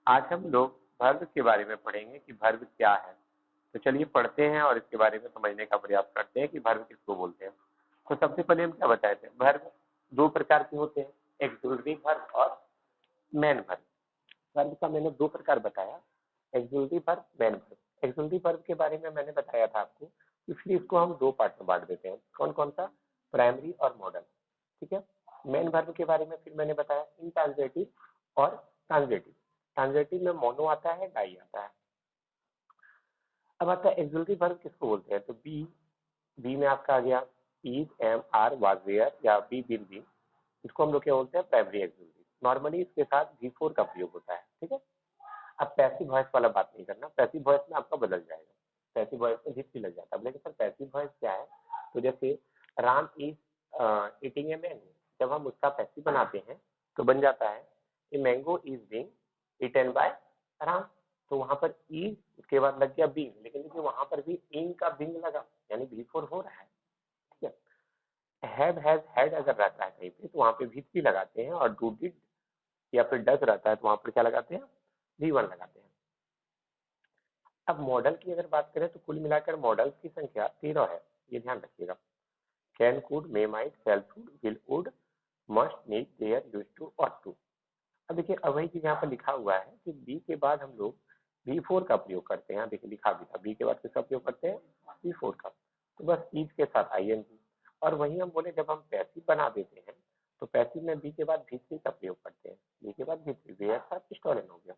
आज हम लोग वर्ब के बारे में पढ़ेंगे कि वर्ब क्या है। तो चलिए पढ़ते हैं और इसके बारे में समझने का प्रयास करते हैं कि वर्ब किसको बोलते हैं। तो सबसे पहले हम क्या बताए थे, वर्ब दो प्रकार के होते हैं, एक्सक्लूसिव वर्ब और मेन वर्ब। वर्ब का मैंने दो प्रकार बताया, exclusive verb, main verb. Exclusive verb के बारे में मैंने बताया था आपको, इसलिए इसको हम दो पार्ट में बांट देते हैं। कौन कौन सा? प्राइमरी और मॉडल। ठीक है। मेन वर्ब के बारे में फिर मैंने बताया इंट्रांजिटिव और ट्रांजिटिव। ट्रांजिटिव में मोनो आता है, डाई आता है। अब आता है एक्सक्लूसिव वर्ब किसको बोलते हैं। तो बी में आपका आ गया is, am, are, was, were या बी, विल बी। इसको हम लोग क्या बोलते हैं? Primary exclusive. नॉर्मली इसके साथ V4 का प्रयोग होता है। ठीक है। अब पैसिव वॉइस वाला बात नहीं करना, पैसिव वॉइस में आपका बदल जाएगा। पैसिव वॉइस में भी लग जाता है। बोले सर पैसिव वॉइस क्या है? तो जैसे Ram is eating a mango, जब हम उसका पैसिव बनाते हैं तो बन जाता है a mango is being eaten by Ram. तो वहां पर इज उसके बाद लग गया बीइंग, लेकिन देखिए वहां पर भी इन का बीइंग लगा, यानी V4 हो रहा है। ठीक है। हैव, हैज, हैड अगर रहता है कहीं पे तो वहां पे V3 लगाते हैं, और डू, डिड या फिर डज रहता है तो वहां पर क्या लगाते हैं? V1 लगाते हैं। अब मॉडल की अगर बात करें तो कुल मिलाकर मॉडल्स की संख्या 13 है, ये ध्यान रखिएगा। Can, could, may, might, shall, should, will, would, must, need, dare, used to, ought to. अब देखिए अब वही चीज यहाँ पर लिखा हुआ है कि बी के बाद हम लोग V4 का प्रयोग करते हैं। देखिए लिखा भी था, बी के बाद किसका प्रयोग करते हैं? V4 का। तो बस ईज के साथ ING। और वही हम बोले जब हम पैसिव बना देते हैं तो पैसिव में बी के बाद V3 का प्रयोग करते हैं। बी के बाद V3, वेयर था, स्टोलन हो गया।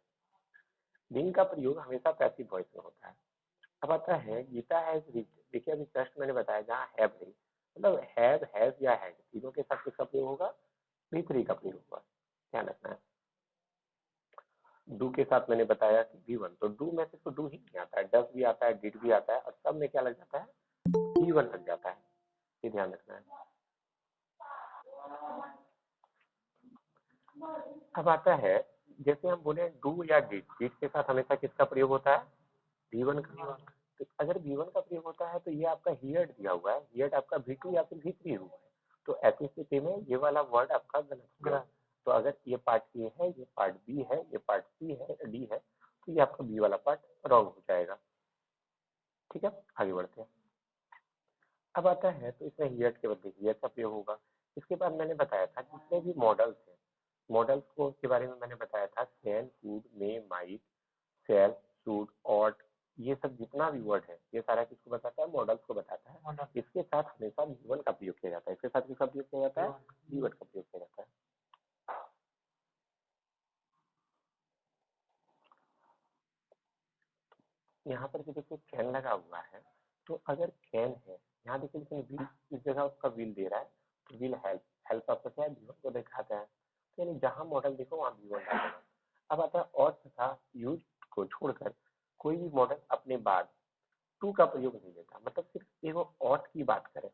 बीइंग का प्रयोग हमेशा पैसिव वॉइस में होता है। अब आता है गीता हैज रीड। देखिए अभी जस्ट मैंने बताया जहाँ हैव नहीं, मतलब हैव, हैज या हैज तीनों के साथ किसका प्रयोग होगा? V3 का प्रयोग होगा, ध्यान रखना है। डू के साथ मैंने बताया कि V1, तो डू में से तो डू ही नहीं आता है, डज भी आता है, डिड भी आता है, और सब में क्या लग जाता है? V1 लग जाता है, ये ध्यान रखना है। अब आता है जैसे हम बोले डू या डिड, डिड के साथ हमेशा किसका प्रयोग होता है? V1 का। तो अगर V1 का प्रयोग होता है तो ये आपका हियर्ड दिया हुआ है, हियर्ड आपका V2 या फिर V3 हुआ है। तो ऐसी स्थिति में ये वाला वर्ड आपका गलत होगा। तो अगर ये पार्ट ए है, ये पार्ट बी है, ये पार्ट सी है, डी है, तो ये आपका बी वाला पार्ट रॉन्ग हो जाएगा। ठीक है, आगे बढ़ते हैं। अब आता है तो इसमें हियर्ड के बदले हियर का प्रयोग होगा। इसके बाद मैंने बताया था जितने भी मॉडल्स हैं, मॉडल्स को के बारे में मैंने बताया था can, could, may, might, shall, should, ought, ये सब जितना भी वर्ड है ये सारा किसको बताता है? मॉडल्स को बताता है। इसके साथ हमेशा V1 का प्रयोग किया जाता है। इसके साथ किसका प्रयोग किया जाता है? V1 का प्रयोग किया जाता है। यहाँ पर भी देखिए कैन लगा हुआ है, तो अगर कैन है यहाँ देखिए, लेकिन विल इस जगह उसका विल दे रहा है, तो विल हेल्प, हेल्प आपका क्या है? V1 को दिखाता है। तो यानी जहां मॉडल देखो वहां V1 डालेगा। अब आता है और तथा यूज को छोड़कर कोई भी मॉडल अपने बाद टू का प्रयोग नहीं लेता। मतलब सिर्फ एगो ऑट की बात करें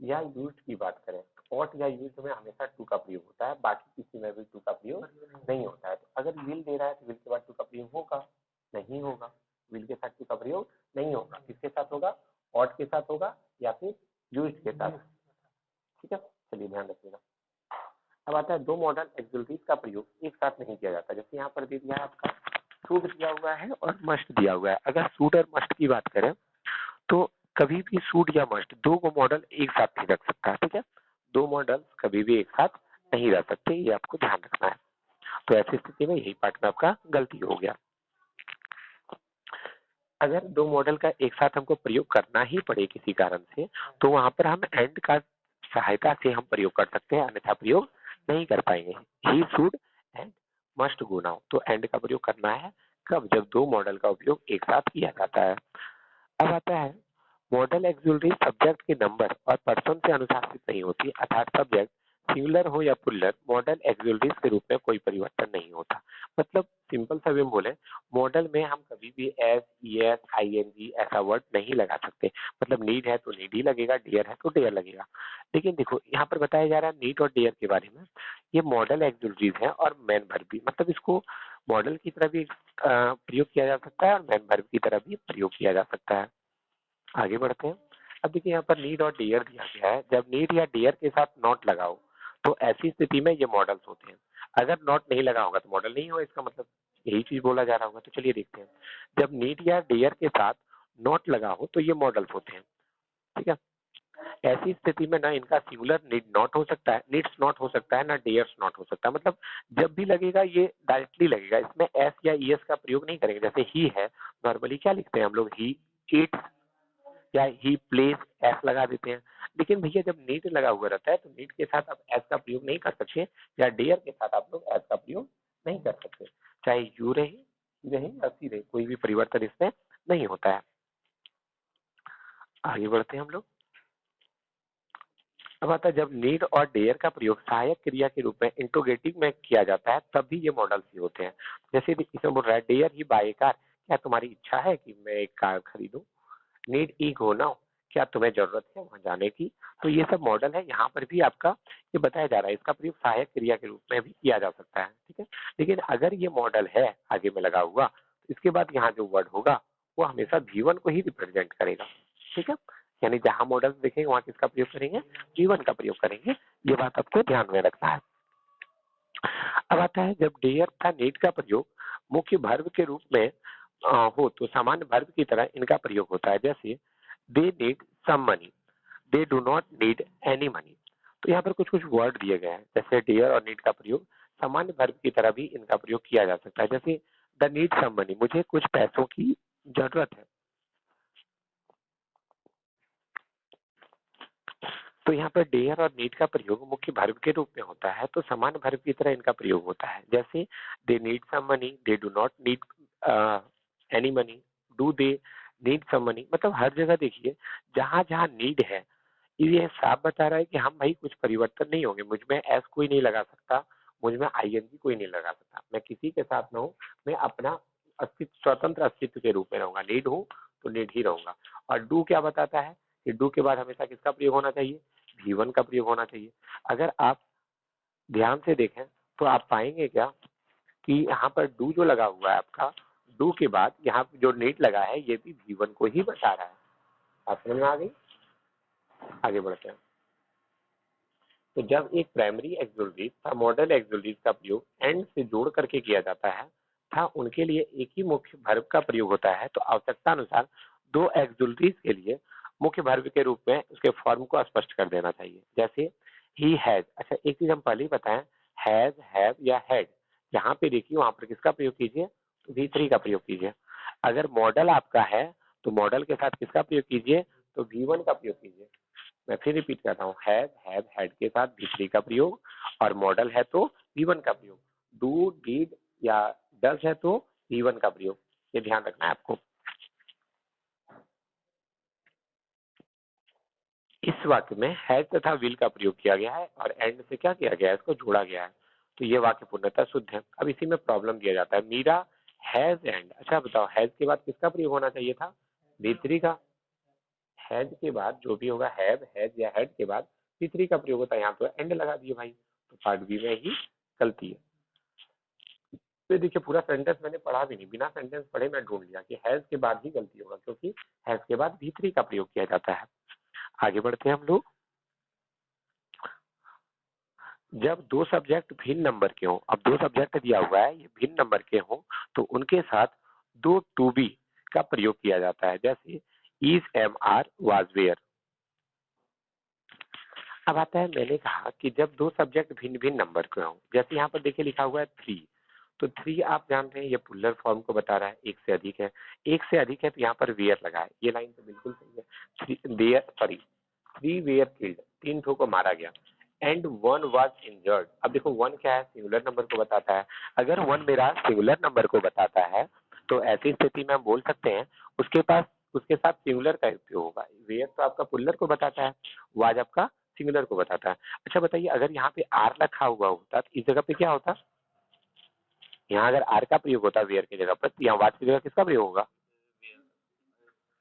या यूज्ड की बात करें, ऑट या यूज्ड में हमेशा टू का प्रयोग होता है, बाकी किसी में भी टू का प्रयोग नहीं होता है। तो अगर विल दे रहा है तो विल के बाद टू का प्रयोग होगा? नहीं होगा। विल के साथ टू का प्रयोग नहीं होगा। किसके साथ होगा? ऑट के साथ होगा या फिर यूज्ड के साथ। ठीक है, चलिए ध्यान रखिएगा। अब आता है दो मॉडल एक्सक्लूसिव का प्रयोग एक साथ नहीं किया जाता। जैसे यहाँ पर दे दिया है आपका शुड दिया हुआ है और मस्ट दिया हुआ है। अगर शुड और मस्ट की बात करें तो कभी भी सूट या मस्ट दो को मॉडल एक साथ नहीं रख सकता। ठीक है, दो मॉडल कभी भी एक साथ नहीं रह सकते, ये आपको ध्यान रखना है। तो ऐसी स्थिति में यही पार्ट में आपका गलती हो गया। अगर दो मॉडल का एक साथ हमको प्रयोग करना ही पड़े किसी कारण से, तो वहां पर हम एंड का सहायता से हम प्रयोग कर सकते हैं, अन्यथा प्रयोग नहीं कर पाएंगे। He should and must go now, तो एंड का प्रयोग करना है कब? जब दो मॉडल का उपयोग एक साथ किया जाता है। अब आता है मॉडल एक्सक्लूसिव सब्जेक्ट के नंबर और पर्सन से अनुशासित नहीं होती, अर्थात सब्जेक्ट सिंगुलर हो या प्लुरल, मॉडल एक्सक्लूसिव के रूप में कोई परिवर्तन नहीं होता। मतलब सिंपल सा वे बोले, मॉडल में हम कभी भी एस, ईएस, आईएनजी ऐसा वर्ड नहीं लगा सकते। मतलब नीड है तो नीड ही लगेगा, डियर है तो डियर लगेगा। लेकिन देखो यहाँ पर बताया जा रहा है नीड और डियर के बारे में, ये मॉडल एक्सक्लूसिव है और मैन वर्ब भी, मतलब इसको मॉडल की तरह भी प्रयोग किया जा सकता है और मैन वर्ब की तरह भी प्रयोग किया जा सकता है। आगे बढ़ते हैं। अब देखिए यहाँ पर नीड और डियर दिया गया है। जब नीड या डियर के साथ नॉट लगाओ तो ऐसी स्थिति में ये मॉडल्स होते हैं। अगर नॉट नहीं लगा होगा तो मॉडल नहीं होगा, इसका मतलब यही चीज बोला जा रहा होगा। तो चलिए देखते हैं, जब नीड या डेयर के साथ नॉट लगा हो तो ये मॉडल्स होते हैं। ठीक है, ऐसी स्थिति में ना इनका सिंगुलर नीड नॉट हो सकता है, नीड्स नॉट हो सकता है, ना डेयर्स नॉट हो सकता है। मतलब जब भी लगेगा ये डायरेक्टली लगेगा, इसमें एस या ईएस का प्रयोग नहीं करेंगे। जैसे ही है, नॉर्मली क्या लिखते हैं हम लोग, ही ईट्स या ही प्लेस, एस लगा देते हैं। लेकिन भैया जब नीड लगा हुआ रहता है तो नीड के साथ आप एस का प्रयोग नहीं कर सकते, या डेयर के साथ आप लोग एस का प्रयोग नहीं कर सकते। चाहे यू रहे या सी रहे, कोई भी परिवर्तन इसमें नहीं होता है। आगे बढ़ते हैं हम लोग। अब आता है जब नीड और डेयर का प्रयोग सहायक क्रिया के रूप में इंट्रोगेटिव में किया जाता है तब भी ये मॉडल्स ही होते हैं। जैसे इसमें बोल रहा है dare he buy a car, क्या तुम्हारी इच्छा है कि मैं एक कार खरीदूं। नीड ई गो नाउ, क्या तुम्हें जरूरत है वहां जाने की। तो ये सब मॉडल है, यहाँ पर भी आपका ये बताया जा रहा है, इसका प्रयोग सहायक क्रिया के रूप में भी किया जा सकता है। ठीक है, लेकिन अगर ये मॉडल है आगे में लगा हुआ तो इसके बाद यहाँ जो वर्ड होगा वो हमेशा जीवन को ही रिप्रेजेंट करेगा। ठीक है, यानी जहां मॉडल देखेंगे वहां किसका प्रयोग करेंगे, जीवन का प्रयोग करेंगे। ये बात आपको ध्यान में रखना है। अब आता है जब डेयर तथा नीड का प्रयोग मुख्य वर्ब के रूप में हो तो सामान्य वर्ब की तरह इनका प्रयोग होता है। जैसे they need some money, they do not need any money. तो यहाँ पर कुछ कुछ वर्ड दिए गए हैं, जैसे डेयर और नीड का प्रयोग सामान्य वर्ब की तरह भी इनका प्रयोग किया जा सकता है। जैसे द नीड सम मनी, मुझे कुछ पैसों की जरूरत है। तो यहाँ पर डेयर और नीड का प्रयोग मुख्य वर्ब के रूप में होता है, तो समान वर्ब की तरह इनका प्रयोग होता है। जैसे they need some money, they do not need any money, do they need some money. मतलब हर जगह देखिए जहां जहां नीड है ये साफ बता रहा है कि हम भाई कुछ परिवर्तन नहीं होंगे, मुझ में एस कोई नहीं लगा सकता, मुझ में आईएनजी कोई नहीं लगा सकता, मैं किसी के साथ ना हूँ, मैं अपना अस्तित्व, स्वतंत्र अस्तित्व के रूप में रहूंगा। नीड हूँ तो नीड ही रहूंगा। और डू क्या बताता है कि डू के बाद हमेशा किसका प्रयोग होना चाहिए, भी1 का प्रयोग होना चाहिए। अगर आप ध्यान से देखें तो आप पाएंगे क्या कि यहाँ पर डू जो लगा हुआ है आपका, डू के बाद यहाँ जो नीड लगा है ये भी भी1 को ही बता रहा है। आप समझ में आ गई। आगे बढ़ते हैं। तो जब एक प्राइमरी एक्सुलरीज था मॉडल एक्सुलरीज का प्रयोग एंड से जोड़ करके किया जाता है था उनके लिए एक ही मुख्य वर्ब का प्रयोग होता है, तो आवश्यकता अनुसार दो एक्सुलरीज के लिए मुख्य वर्ब के रूप में उसके फॉर्म को स्पष्ट कर देना चाहिए। जैसे ही हैज, अच्छा एक चीज हम पहले ही बताएं, हैज, हैव या हैड, जहां पे देखिए वहां पर किसका प्रयोग कीजिए, तो V3 का प्रयोग कीजिए। अगर मॉडल आपका है तो मॉडल के साथ किसका प्रयोग कीजिए, तो V1 का प्रयोग कीजिए। मैं फिर रिपीट करता हूँ, हैव, हैव, हैड के साथ V3 का प्रयोग, और मॉडल है तो V1 का प्रयोग। डू, डीड या डज है तो V1 का प्रयोग। ये ध्यान रखना है आपको। इस वाक्य में हैज तथा विल का प्रयोग किया गया है और एंड से क्या किया गया है, इसको जोड़ा गया है, तो ये वाक्य पूर्णतः शुद्ध है। अब इसी में प्रॉब्लम दिया जाता है, मीरा हैज एंड। अच्छा बताओ हैज के बाद किसका प्रयोग होना चाहिए था, V3 का। हैज के बाद जो भी होगा, हैव, हैज या हैड के बाद V3 का प्रयोग होता है, यहाँ तो एंड लगा दिए भाई, तो पार्ट बी में ही गलती है। तो देखिए पूरा सेंटेंस मैंने पढ़ा भी नहीं, बिना सेंटेंस पढ़े मैं ढूंढ लिया कि हैज के बाद ही गलती होगा, क्योंकि हैज के बाद V3 का प्रयोग किया जाता है। आगे बढ़ते हैं हम लोग। जब दो सब्जेक्ट भिन्न नंबर के हों, अब दो सब्जेक्ट दिया हुआ है ये भिन्न नंबर के हों, तो उनके साथ दो टू बी का प्रयोग किया जाता है। जैसे is, am, are, was, were. अब आता है, मैंने कहा कि जब दो सब्जेक्ट भिन्न भिन्न नंबर के हों, जैसे यहाँ पर देखिए लिखा हुआ है 3, तो 3 आप जानते हैं ये पुलर फॉर्म को बता रहा है, एक से अधिक है, एक से अधिक है तो यहाँ पर वेयर लगा है, ये लाइन तो बिल्कुल सही है। थ्री वेयर किल्ड, 3 ठो को मारा गया, एंड वन वाज इंजर्ड। अब देखो वन क्या है, सिंगुलर नंबर को बताता है। अगर वन मेरा सिंगुलर नंबर को बताता है तो ऐसी स्थिति में हम बोल सकते हैं उसके पास उसके साथ सिंगुलर का उपयोग होगा। वेयर तो आपका पुलर को बताता है, वाज आपका सिंगुलर को बताता है। अच्छा बताइए अगर यहाँ पे आर रखा हुआ होता तो इस जगह पे क्या होता, यहाँ अगर आर का प्रयोग होता वेयर की जगह पर, तो यहाँ वाज की जगह किसका प्रयोग होगा,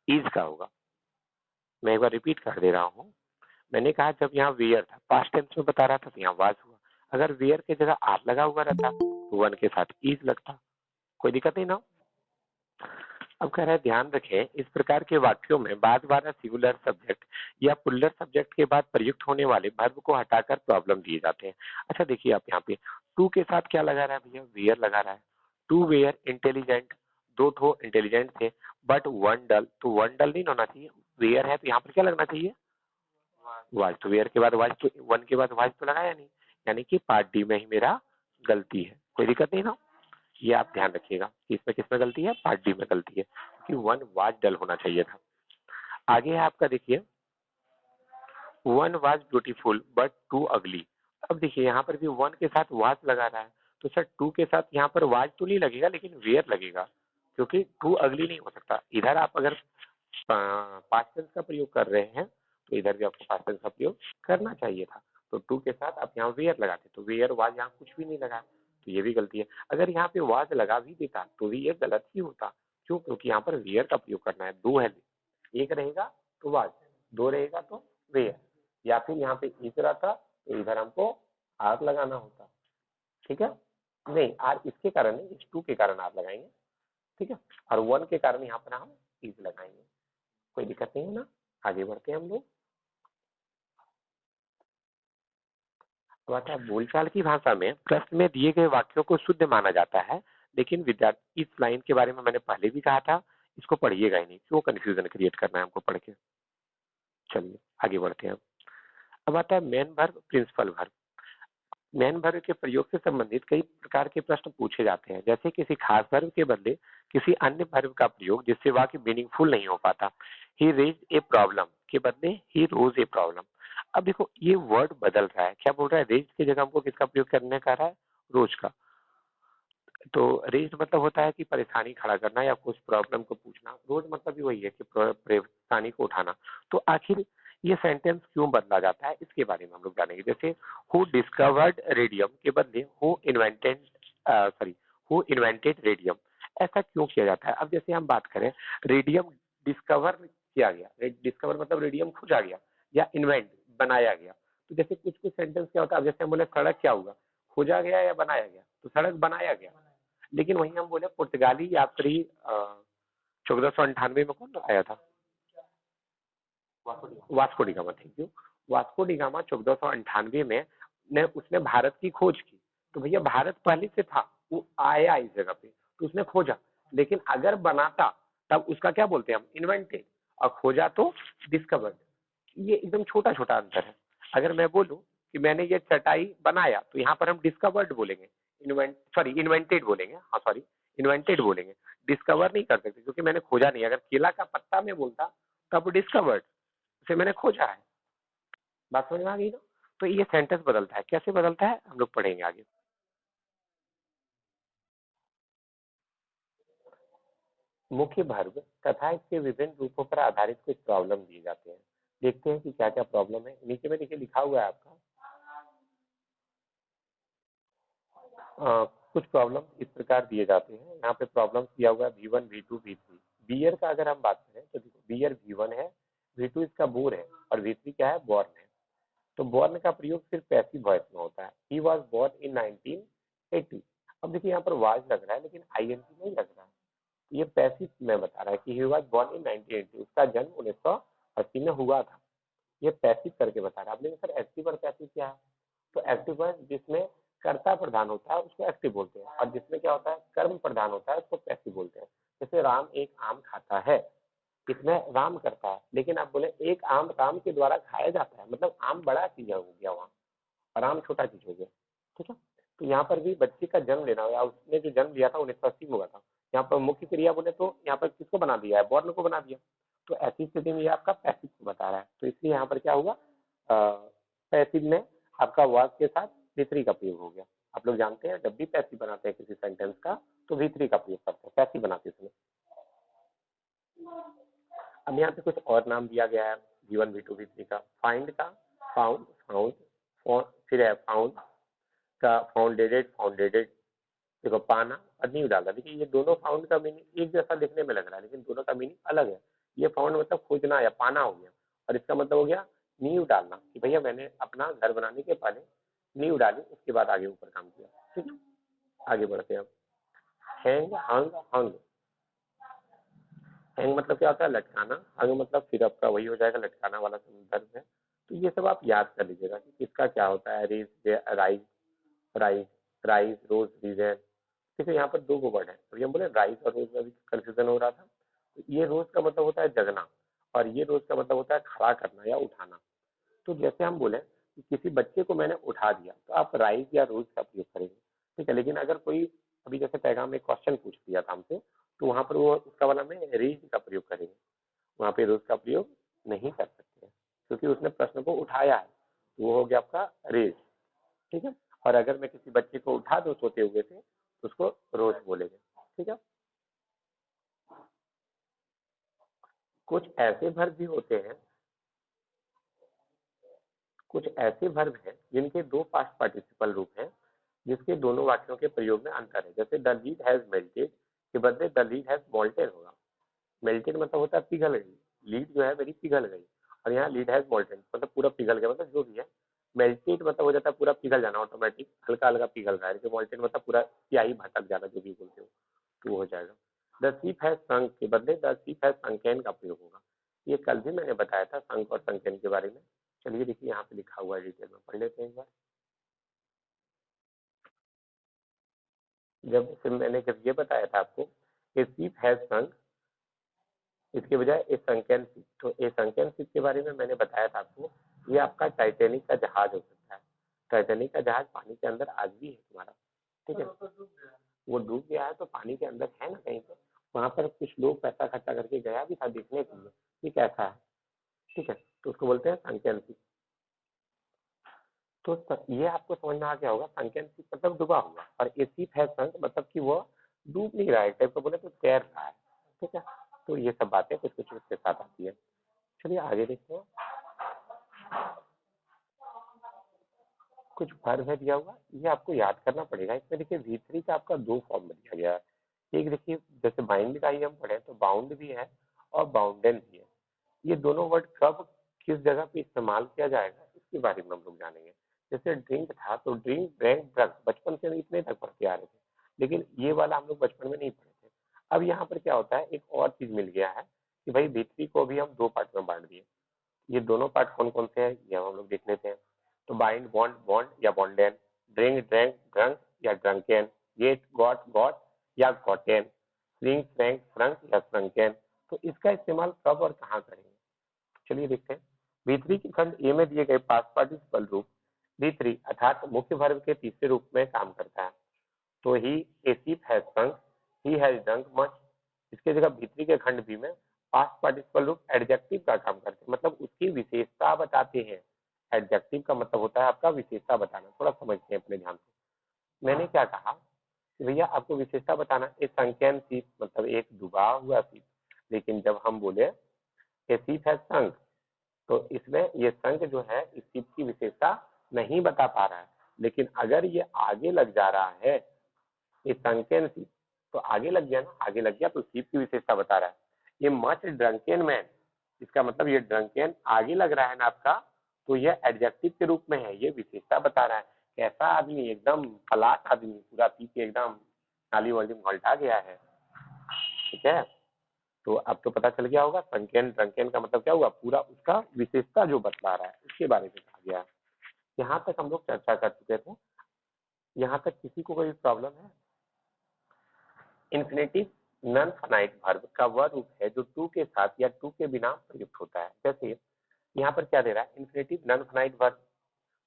इज का होगा। मैं एक बार रिपीट कर दे रहा हूँ, मैंने कहा जब यहाँ वेयर था पास्ट टेंस में बता रहा था तो यहाँ वाज हुआ, अगर वेयर की जगह आर लगा हुआ रहता तो वन के साथ इज लगता, कोई दिक्कत नहीं ना। अब कह रहा है ध्यान रखें इस प्रकार के वाक्यों में बार बार सिंगुलर सब्जेक्ट या पुल्लर सब्जेक्ट के बाद प्रयुक्त होने वाले वर्ब को हटाकर प्रॉब्लम दिए जाते हैं। अच्छा देखिए आप यहाँ पे टू के साथ क्या लगा रहा है भैया, वेयर लगा रहा है। टू वेयर इंटेलिजेंट, दो ठो इंटेलिजेंट थे, बट वन डल, तो वन डल नहीं होना चाहिए, वेयर है तो यहाँ पर क्या लगना चाहिए, वाज। तो वेयर के बाद वाज, तो वन के बाद वाज तो लगाया नहीं, यानी कि पार्ट डी में ही मेरा गलती है। कोई दिक्कत नहीं ना, ये आप ध्यान रखिएगा कि इसमें किसमें गलती है, पार्ट डी में गलती है, क्योंकि वन वाज डल होना चाहिए था। आगे है आपका, देखिए one was beautiful but two ugly. अब देखिए यहाँ पर भी वन के साथ वाज लगा रहा है, तो सर टू के साथ यहाँ पर वाज तो नहीं लगेगा, लेकिन वेयर लगेगा, क्योंकि टू अगली नहीं हो सकता। इधर आप अगर पास्ट टेंस का प्रयोग कर रहे हैं तो इधर भी आपको पास्ट टेंस का प्रयोग करना चाहिए था। तो टू के साथ आप यहाँ वेयर लगाते, तो वेयर वाज यहाँ कुछ भी नहीं लगा, तो ये भी गलती है। अगर यहाँ पे वाज लगा भी देता तो भी ये गलत ही होता। क्यों, क्योंकि यहाँ पर वेयर का प्रयोग करना है। दो है, एक रहेगा तो वाज, दो रहेगा तो वेयर, या फिर यहाँ पे एक रहता तो इधर हमको आर लगाना होता। ठीक है, नहीं आर इसके कारण नहीं, इस टू के कारण आर लगाएंगे। ठीक है, और वन के कारण यहाँ पर हम इज लगाएंगे। कोई दिक्कत नहीं है ना, आगे बढ़ते हैं हम लोग। तो आता है बोलचाल की भाषा में प्रश्न में दिए गए वाक्यों को शुद्ध माना जाता है, लेकिन विद्यार्थी, इस लाइन के बारे में मैंने पहले भी कहा था, इसको पढ़िएगा ही नहीं, क्यों कंफ्यूजन क्रिएट करना है हमको पढ़ के। चलिए आगे बढ़ते हैं। अब आता है main verb principal verb. Main verb के प्रयोग से संबंधित कई प्रकार के प्रश्न पूछे जाते हैं, जैसे किसी खास वर्ब के बदले किसी अन्य वर्ब का प्रयोग जिससे वाक्य मीनिंगफुल नहीं हो पाता। ही रेज ए प्रॉब्लम के बदले ही रोज ए प्रॉब्लम। अब देखो ये वर्ड बदल रहा है, क्या बोल रहा है, रेज की जगह हमको किसका प्रयोग करने का रहा है, रोज का। तो रेज मतलब होता है कि परेशानी खड़ा करना या कुछ प्रॉब्लम को पूछना, रोज मतलब भी वही है कि परेशानी को उठाना। तो आखिर ये सेंटेंस क्यों बदला जाता है, इसके बारे में हम लोग जानेंगे। जैसे हु डिस्कवर्ड रेडियम के बदले हु इन्वेंटेड रेडियम, ऐसा क्यों किया जाता है। अब जैसे हम बात करें, रेडियम डिस्कवर किया गया, डिस्कवर मतलब रेडियम खोजा गया, या इन्वेंट बनाया गया। तो जैसे कुछ कुछ सेंटेंस क्या होता है, अब जैसे हम बोले सड़क क्या हुआ, खोजा गया या बनाया गया, तो सड़क बनाया गया। लेकिन वहीं हम बोले पुर्तगाली यात्री 1498 में कौन आया था, Vasco D gamma, thank you. Vasco D gamma 1498 में ने उसने भारत की खोज की। तो भैया भारत पहले से था, वो आया इस जगह पे तो उसने खोजा, लेकिन अगर बनाता तब उसका क्या बोलते हैं हम, इन्वेंटेड, और खोजा तो डिस्कवर्ड। ये एकदम छोटा छोटा अंतर है। अगर मैं बोलूं कि मैंने ये चटाई बनाया, तो यहाँ पर हम डिस्कवर्ड बोलेंगे, इन्वेंटेड बोलेंगे, हाँ सॉरी इन्वेंटेड बोलेंगे, डिस्कवर नहीं कर सकते क्योंकि मैंने खोजा नहीं। अगर केला का पत्ता में बोलता तब डिस्कवर्ड, उसे मैंने खोजा है। बात समझ में आ गई ना। तो ये सेंटेंस बदलता है, कैसे बदलता है हम लोग पढ़ेंगे आगे। मुख्य वर्ब तथा इसके विभिन्न रूपों पर आधारित कुछ प्रॉब्लम दिए जाते हैं। देखते हैं कि क्या क्या प्रॉब्लम है। नीचे में देखिए लिखा हुआ है आपका, कुछ प्रॉब्लम इस प्रकार दिए जाते हैं। यहाँ पे प्रॉब्लम दिया हुआ है V1 V2 V3। बियर का अगर हम बात करें तो देखो बियर V1 है, V2 इसका बोर है, और V3 क्या है, बॉर्न है। तो बॉर्न का प्रयोग सिर्फ पैसिव वॉइस में होता है। He was born in 1980। अब देखिए यहाँ पर वाज लग रहा है लेकिन आईएनटी नहीं लग रहा है, ये पैसिव में बता रहा है कि ही वॉज बॉर्न इन 1980, उसका जन्म 1980 में हुआ था। ये पैसिव करके बता रहा है। अब लेकिन सर एक्टिव और पैसिव क्या है, तो एक्टिव है जिसमें कर्ता प्रधान होता है उसको एक्टिव बोलते हैं, और जिसमें क्या होता है कर्म प्रधान होता है उसको पैसिव बोलते हैं। जैसे राम एक आम खाता है, इसमें राम करता है, लेकिन आप बोले एक आम राम के द्वारा खाया जाता है, मतलब आम बड़ा चीज हो गया वहाँ और आम छोटा चीज हो गया। ठीक है, तो यहाँ पर भी बच्चे का जन्म लेना या उसने जो जन्म लिया था 1980 में हुआ था। यहाँ पर मुख्य क्रिया बोले तो यहाँ पर किसको बना दिया है, बॉर्न को बना दिया। तो ऐसी स्थिति में ये आपका पैसिव को बता रहा है, तो इसलिए यहाँ पर क्या हुआ, पैसिव में आपका वाज के साथ V3 का प्रयोग हो गया। आप लोग जानते हैं जब भी पैसिव बनाते हैं किसी सेंटेंस का तो V3 का प्रयोग करते हैं पैसिव बनाते समय। अब यहाँ पे कुछ और नाम दिया गया है V1 V2 V3 का। फाइंड का फाउंड, फिर है फाउंड का फाउंडेडेड। देखो पाना और न्यू डाला, देखिए ये दोनों फाउंड का मीनिंग एक जैसा दिखने में लग रहा है लेकिन दोनों का मीनिंग अलग है। ये फाउंड मतलब खोजना या पाना हो गया, और इसका मतलब हो गया नींव डालना, कि भैया मैंने अपना घर बनाने के पहले नींव डाली, उसके बाद आगे ऊपर काम किया। ठीक है, आगे बढ़ते हैं अब। हैंग हंग हंग, हैंग मतलब क्या होता है, लटकाना। हंग मतलब फिर आपका वही हो जाएगा, लटकाना वाला संदर्भ है। तो ये सब आप याद कर लीजिएगा कि किसका क्या होता है, रेज राइज राइज। राइस, रोज, रीजन। देखिए यहाँ पर दो गो वर्ड है, अभी हम बोले राइस और रोज में भी कंफ्यूजन हो रहा था। तो ये रोज का मतलब होता है जगना, और ये रोज का मतलब होता है खड़ा करना या उठाना। तो जैसे हम बोले कि किसी बच्चे को मैंने उठा दिया, तो आप राइज या रोज का प्रयोग करेंगे, ठीक है। लेकिन अगर कोई अभी जैसे पैगाम में क्वेश्चन पूछ दिया था हमसे, तो वहां पर वो उसका वाला में रेज का प्रयोग करेंगे, वहां पे रोज का प्रयोग नहीं कर सकते हैं, क्योंकि उसने प्रश्न को उठाया है, तो वो हो गया आपका रेज, ठीक है। और अगर मैं किसी बच्चे को उठा दूं सोते हुए से, तो उसको रोज बोलेंगे, ठीक है। कुछ ऐसे वर्ब भी होते हैं, कुछ ऐसे वर्ब हैं जिनके दो पास्ट पार्टिसिपल रूप हैं, जिसके दोनों वाक्यों के प्रयोग में अंतर है। जैसे द लीड हैज मेल्टेड के बदले द लीड हैज मोल्टेड होगा। मेल्टेड मतलब होता है पिघल गई, लीड जो है मेरी पिघल गई, और यहाँ लीड हैज मोल्टेड मतलब पूरा पिघल गया, मतलब जो भी है। मेल्टेड मतलब हो जाता है पूरा पिघल जाना, ऑटोमेटिक हल्का हल्का पिघल रहा है। मोल्टेड मतलब पूरा स्याही भटक जाना, जो भी बोलते हो, तो वो हो जाएगा। द सीप हैज संक के बदले द सीप हैज संकेन का प्रयोग होगा। ये कल भी मैंने बताया था संक और संकेन के बारे में। चलिए देखिए यहाँ पे लिखा हुआ है, डिटेल में पढ़ लेते हैं एक बार। मैंने जब ये बताया था आपको कि सीप हैज संक, इसके बजाय ए संकेन शिप, तो ए संकेन शिप के बारे में मैंने बताया था आपको, ये आपका टाइटेनिक का जहाज हो सकता है। टाइटेनिक का जहाज पानी के अंदर आज भी है तुम्हारा, ठीक है। वो डूब गया है तो पानी के अंदर है ना कहीं पे, वहां पर कुछ लोग पैसा खर्चा करके गया भी था देखने के लिए ये कैसा है, ठीक है। तो उसको बोलते हैं संकेन शिप। तो ये आपको समझ में आ गया होगा, संकेन शिप मतलब डूबा हुआ, और ए शिप है संक मतलब कि वो डूब नहीं रहा है, टाइप का बोले तो तैर रहा है, ठीक है। तो ये सब बातें कुछ कुछ उसके साथ आती है। चलिए आगे देखते हैं। कुछ वर्ब है दिया हुआ, ये आपको याद करना पड़ेगा। इसमें देखिए V3 का आपका दो फॉर्म में दिया गया है। एक देखिए जैसे बाइंड का ही हम पढ़े तो बाउंड भी है और बाउंडन भी है। ये दोनों वर्ड कब किस जगह पे इस्तेमाल किया जाएगा इसके बारे में हम लोग जानेंगे। जैसे ड्रिंक था तो ड्रिंक, ड्रैंक, ड्रग बचपन से इतने तक पढ़ते आ रहे थे, लेकिन ये वाला हम लोग बचपन में नहीं पढ़े थे। अब यहाँ पर क्या होता है, एक और चीज मिल गया है कि भाई V3 को भी हम दो पार्ट में बांट दिए। ये दोनों पार्ट कौन कौन से हैं ये हम लोग देख लेते हैं। तो बाइंड, बॉन्ड, बॉन्ड या बॉन्डेन, ड्रिंक, ड्रैंक, ड्रंक या ड्रंकेन, गेट, गॉट, गॉट या गॉटेन, स्लिंग, फ्रैंक, फ्रंक या फ्रंकेन। तो इसका इस्तेमाल कब और कहाँ करेंगे, चलिए देखते हैं। V3 के खंड ए में दिए गए पास्ट पार्टिसिपल रूप V3 अर्थात मुख्य वर्ब के तीसरे रूप में काम करता है। तो he a ship has sunk, he has drunk much. इसके जगह V3 के खंड बी में पास्ट पार्टिसिपल रूप एडजेक्टिव का काम करते हैं, मतलब उसकी विशेषता बताते हैं। एडजेक्टिव का मतलब होता है आपका विशेषता बताना। थोड़ा समझते हैं अपने ध्यान से। मैंने क्या कहा कि भैया आपको विशेषता बताना, ए संकेन शिप मतलब एक डूबा हुआ शिप। लेकिन जब हम बोले ए शिप हैज संक, तो इसमें ये संक जो है इस शिप की विशेषता नहीं बता पा रहा है। लेकिन अगर ये आगे लग जा रहा है, ये संकेन सीप, तो आगे लग गया ना, आगे लग गया तो सीप की विशेषता बता रहा है। ये मच ड्रंकेन मैन, इसका मतलब ये ड्रंकेन आगे लग रहा है ना आपका, तो ये एडजेक्टिव के रूप में है, ये विशेषता बता रहा है। कैसा आदमी, एकदम फलाट आदमी, पूरा पी के एकदम नाली वाली घोल्टा गया है, ठीक है। तो अब तो पता चल गया होगा संकेन ड्रंकेन का मतलब क्या हुआ, पूरा उसका विशेषता जो बतला रहा है उसके बारे में कहा गया है। यहाँ तक हम लोग चर्चा कर चुके थे। यहाँ तक किसी को कोई प्रॉब्लम है? इन्फिनेटिव नॉन फाइनाइट वर्ब का वह रूप है जो टू के साथ या टू के बिना प्रयुक्त होता है। जैसे यहाँ पर क्या दे रहा है, इन्फिनेटिव नॉन फाइनाइट वर्ब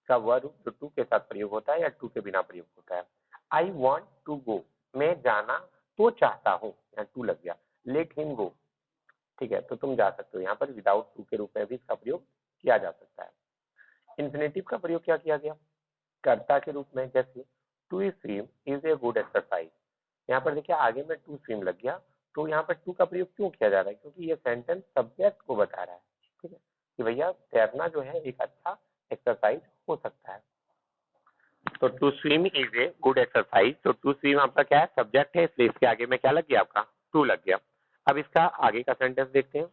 का वह रूप जो टू के साथ प्रयोग होता है या टू के बिना प्रयोग होता है। आई वॉन्ट टू गो, मैं जाना तो चाहता हूँ, यहाँ टू लग गया। लेट हिम गो, ठीक है, तो तुम जा सकते हो। यहाँ पर विदाउट टू के रूप में भी इसका प्रयोग किया जा सकता है। इन्फिनेटिव का प्रयोग क्या किया गया, कर्ता के रूप में। जैसे to swim is a good exercise, यहाँ पर देखिए आगे में टू स्विम लग गया, तो यहाँ पर टू का प्रयोग क्यों किया जा रहा है, क्योंकि ये सेंटेंस सब्जेक्ट को बता रहा है, ठीक है, कि भैया तैरना जो है एक अच्छा एक्सरसाइज हो सकता है। तो to swim is a good exercise, तो टू स्विम आपका क्या है, सब्जेक्ट है, इसलिए इसके आगे में क्या लग गया आपका, टू लग गया। अब इसका आगे का सेंटेंस देखते हैं।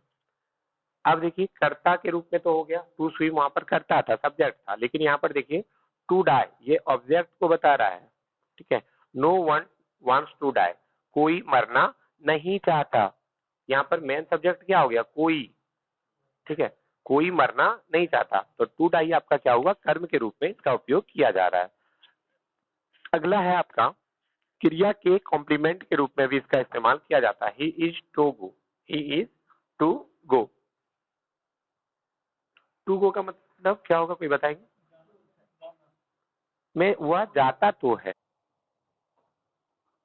अब देखिए कर्ता के रूप में तो हो गया, टू स्विम वहां पर कर्ता था, सब्जेक्ट था, लेकिन यहाँ पर देखिए टू डाई ये ऑब्जेक्ट को बता रहा है, ठीक है। No one wants to die, कोई मरना नहीं चाहता। यहाँ पर मेन सब्जेक्ट क्या हो गया, कोई, ठीक है, कोई मरना नहीं चाहता। तो टू डाई आपका क्या होगा, कर्म के रूप में इसका उपयोग किया जा रहा है। अगला है आपका क्रिया के कॉम्प्लीमेंट के रूप में भी इसका इस्तेमाल किया जाता है। He is to go, he is to go. To go का मतलब क्या होगा, कोई बताएंगे? मैं वह जाता तो है,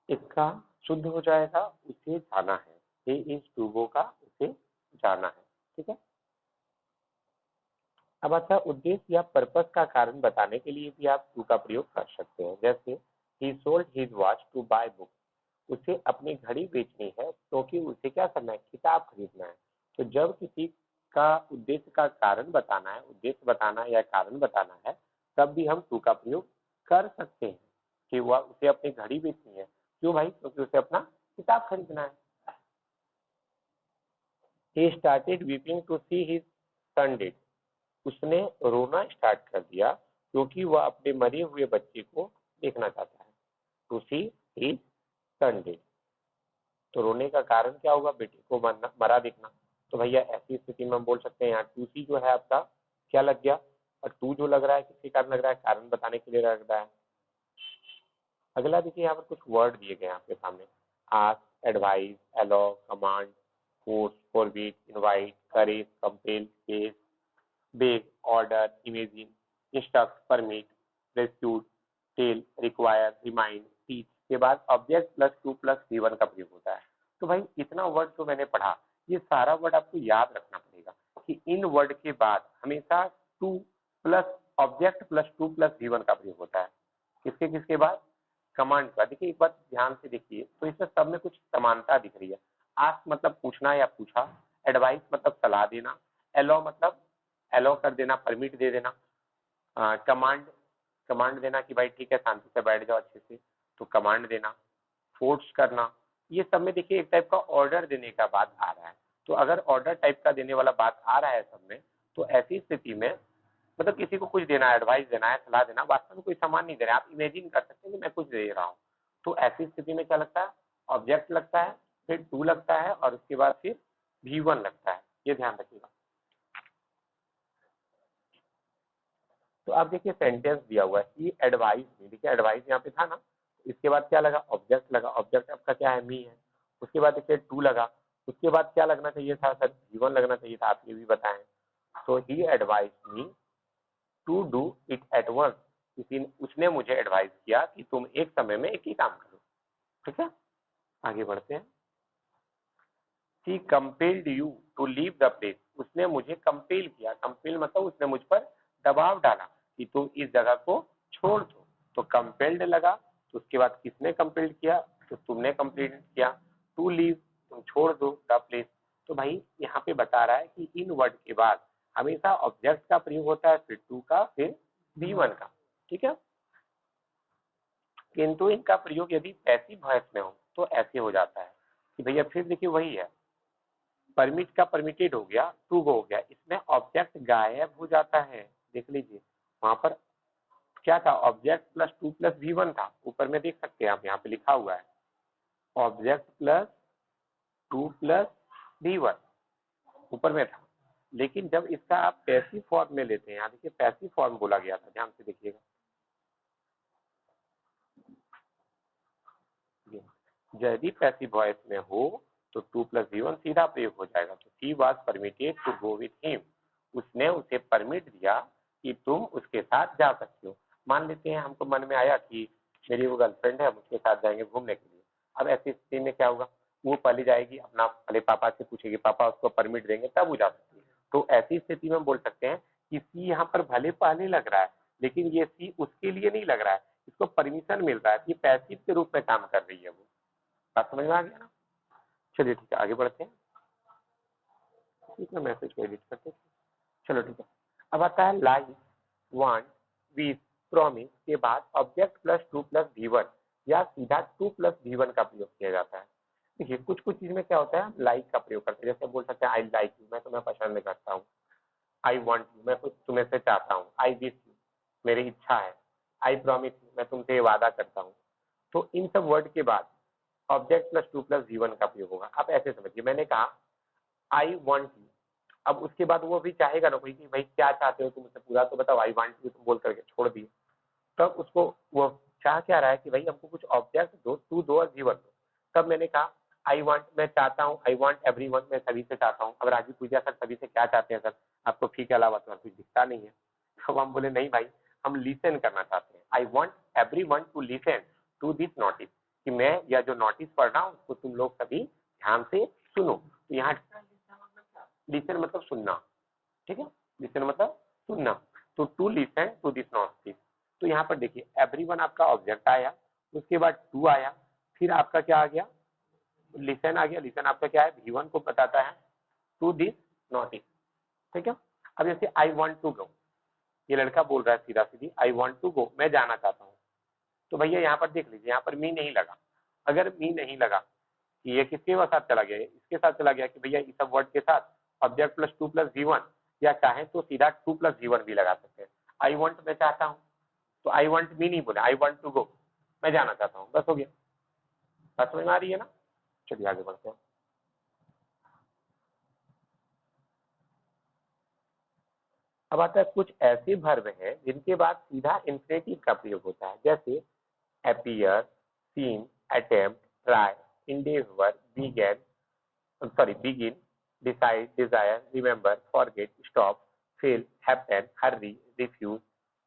इसका शुद्ध हो जाएगा उसे जाना है। ही इज टू गो का उसे जाना है। ठीक है। अब अच्छा, उद्देश्य या पर्पस का कारण बताने के लिए भी आप टू का प्रयोग कर सकते हैं। जैसे he sold his watch to buy book, उसे अपनी घड़ी बेचनी है क्योंकि उसे क्या करना है, किताब खरीदना है। तो जब किसी का उद्देश्य का कारण बताना है, उद्देश्य बताना या कारण बताना है, तब भी हम टू का प्रयोग कर सकते हैं कि वह उसे अपनी घड़ी बेचनी है। क्यों भाई? क्योंकि उसे अपना किताब खरीदना है। He started weeping to see his son dead, उसने रोना स्टार्ट कर दिया क्योंकि वह अपने मरे हुए बच्चे को देखना चाहता है। To see his son dead, तो रोने का कारण क्या होगा, बेटे को मरा देखना। तो भैया ऐसी स्थिति में हम बोल सकते हैं यहाँ टू सी जो है आपका क्या लग गया, और टू जो लग रहा है किसके कारण लग रहा है, कारण बताने के लिए लग रहा है। अगला देखिए, यहाँ पर कुछ वर्ड दिए गए हैं आपके सामने। Ask, advice, allow, command, force, forbid, invite, courage, compel, cause, beg, order, imagine, instruct, permit, request, tell, require, remind, teach के बाद object plus to plus V one का प्रयोग होता है। तो भाई इतना वर्ड जो मैंने पढ़ा, ये सारा वर्ड आपको याद रखना पड़ेगा कि इन वर्ड के बाद हमेशा to plus object plus to plus V one का प्रयोग होता है। किसके किसके बाद? कमांड का। देखिए एक बात ध्यान से देखिए, तो इसमें सब में कुछ समानता दिख रही है। आस्क मतलब पूछना या पूछा, एडवाइस मतलब सलाह देना, एलो मतलब एलो कर देना, परमिट दे देना, कमांड कमांड देना कि भाई ठीक है शांति से बैठ जाओ अच्छे से, तो कमांड देना, फोर्स करना। ये सब में देखिए एक टाइप का ऑर्डर देने का बात आ रहा है। तो अगर ऑर्डर टाइप का देने वाला बात आ रहा है सब में, तो ऐसी स्थिति में मतलब किसी को कुछ देना है, एडवाइस देना है, सलाह देना, वास्तव में कोई सामान नहीं दे रहा है, आप इमेजिन कर सकते हैं कि मैं कुछ दे रहा हूँ। तो ऐसी स्थिति में क्या लगता है, ऑब्जेक्ट लगता है, फिर टू लगता है और उसके बाद फिर भी वन लगता है। ये ध्यान रखिएगा। तो आप देखिए सेंटेंस दिया हुआ है कि एडवाइस में, देखिए एडवाइस यहाँ पे था ना, इसके बाद क्या लगा, ऑब्जेक्ट लगा, ऑब्जेक्ट आपका क्या है, मी है। उसके बाद देखिए टू लगा, उसके बाद क्या लगना चाहिए था सर, जीवन लगना चाहिए था, आप ये भी बताएं। तो he advice me to do it at once, किसी उसने मुझे एडवाइस किया कि तुम एक समय में एक ही काम करो। ठीक है, आगे बढ़ते हैं। She compelled you to leave the place, उसने मुझे कंपेल किया, कंपेल मतलब उसने मुझ पर दबाव डाला कि तुम इस जगह को छोड़ दो। तो कंपेल्ड लगा, तो उसके बाद किसने कंपेल्ड किया, तो तुमने कंपेल्ड किया। टू लीव तुम छोड़ दो द प्लेस। तो भाई यहाँ पे बता रहा है कि इन वर्ड के बाद हमेशा ऑब्जेक्ट का प्रयोग होता है, फिर टू का, फिर बी वन का। ठीक है, किंतु इनका प्रयोग यदि पैसिव वॉइस में हो तो ऐसे हो जाता है कि भैया फिर देखिए वही है, परमिट का परमिटेड हो गया, टू गो हो गया, इसमें ऑब्जेक्ट गायब हो जाता है। देख लीजिए वहां पर क्या था, object plus to plus V one था, ऊपर में देख सकते हैं आप, यहाँ पे लिखा हुआ है object plus to plus V one ऊपर में था। लेकिन जब इसका आप पैसिव फॉर्म में लेते हैं, यहाँ देखिए पैसिव फॉर्म बोला गया था, ध्यान से देखिएगा, यदि पैसिव वॉइस में हो तो टू प्लस वी वन सीधा प्रयोग हो जाएगा। तो she was permitted to go with him, उसने उसे परमिट दिया कि तुम उसके साथ जा सकते हो। मान लेते हैं हमको मन में आया कि मेरी वो गर्लफ्रेंड है, हम उसके साथ जाएंगे घूमने के लिए। अब ऐसी स्थिति में क्या होगा, वो पहले जाएगी, अपना पहले पापा से पूछेगी, पापा उसको परमिट देंगे तब वो जा सकती है। तो ऐसी स्थिति में हम बोल सकते हैं कि सी यहाँ पर भले पहले लग रहा है, लेकिन ये सी उसके लिए नहीं लग रहा है, इसको परमिशन मिल रहा है कि पैसिव के रूप में काम कर रही है वो। बात समझ में आ गया ना? चलिए ठीक है, आगे बढ़ते हैं। ठीक है, मैसेज को एडिट करते हैं। चलो ठीक है, अब आता है लाइक, वांट, विश, प्रॉमिस के बाद object plus to plus V one या सीधा टू प्लस वी वन का प्रयोग किया जाता है। देखिए कुछ कुछ चीज में क्या होता है, लाइक का प्रयोग करते हैं। जैसे बोल सकते हैं आई लाइक यू, मैं तुम्हें पसंद करता हूँ। आई वॉन्ट यू, मैं कुछ तुम्हें से चाहता हूँ। आई विश यू, मेरी इच्छा है। आई प्रॉमिस यू, मैं तुमसे वादा करता हूँ। तो इन सब वर्ड के बाद object plus to plus V one का प्रयोग होगा। आप ऐसे समझिए, मैंने कहा आई वॉन्ट यू, अब उसके बाद वो भी चाहेगा ना कोई कि भाई क्या चाहते हो तुम मुझसे, पूरा तो बताओ, आई वांट यू तुम बोल करके छोड़ दिए, तब उसको वो चाह क्या रहा है कि भाई हमको कुछ ऑब्जेक्ट दो, टू दो और जीवन दो। तब मैंने कहा आई वांट, मैं चाहता हूँ, आई वांट एवरीवन, मैं सभी से चाहता हूँ। अब राजू पूछा सर सभी से क्या चाहते हैं सर, आपको फी के अलावा तो और कुछ दिखता नहीं है। तो हम बोले नहीं भाई, हम लिसन करना चाहते हैं। I want everyone to listen to this notice, कि मैं या जो नोटिस पढ़ रहा हूँ उसको तुम लोग सभी ध्यान से सुनो। तो यहाँ लिसन मतलब सुनना, ठीक है, लिसन मतलब सुनना। तो to listen to this notice, तो यहाँ पर देखिए एवरीवन आपका ऑब्जेक्ट आया, उसके बाद टू आया, फिर आपका क्या आ गया, लिसन आ गया। लिसन आपका क्या है, V1 को बताता है टू दिस नोटिस, ठीक है। अब जैसे आई वांट टू गो, ये लड़का बोल रहा है सीधा सीधी आई वांट टू गो, मैं जाना चाहता हूँ। तो भैया यहाँ पर देख लीजिए, यहाँ पर मी नहीं लगा। अगर मी नहीं लगा कि ये किसके साथ चला गया, इसके साथ चला गया कि भैया इस सब वर्ड के साथ object plus to plus V1, या चाहे तो सीधा टू प्लस V1 भी लगा सकते हैं। आई वांट मैं चाहता हूँ, तो आई वांट मी नहीं बोले, आई वांट टू गो, मैं जाना चाहता हूँ, बस हो गया। बात समझ में आ रही है ना? चलिए आगे बढ़ते हैं। अब आता है कुछ ऐसे वर्ब हैं जिनके बाद सीधा इंफिनिटिव का प्रयोग होता है, जैसे appear, seem, attempt, try, endeavor, begin, decide, desire, remember, forget, stop, fail, happen, hurry, refuse,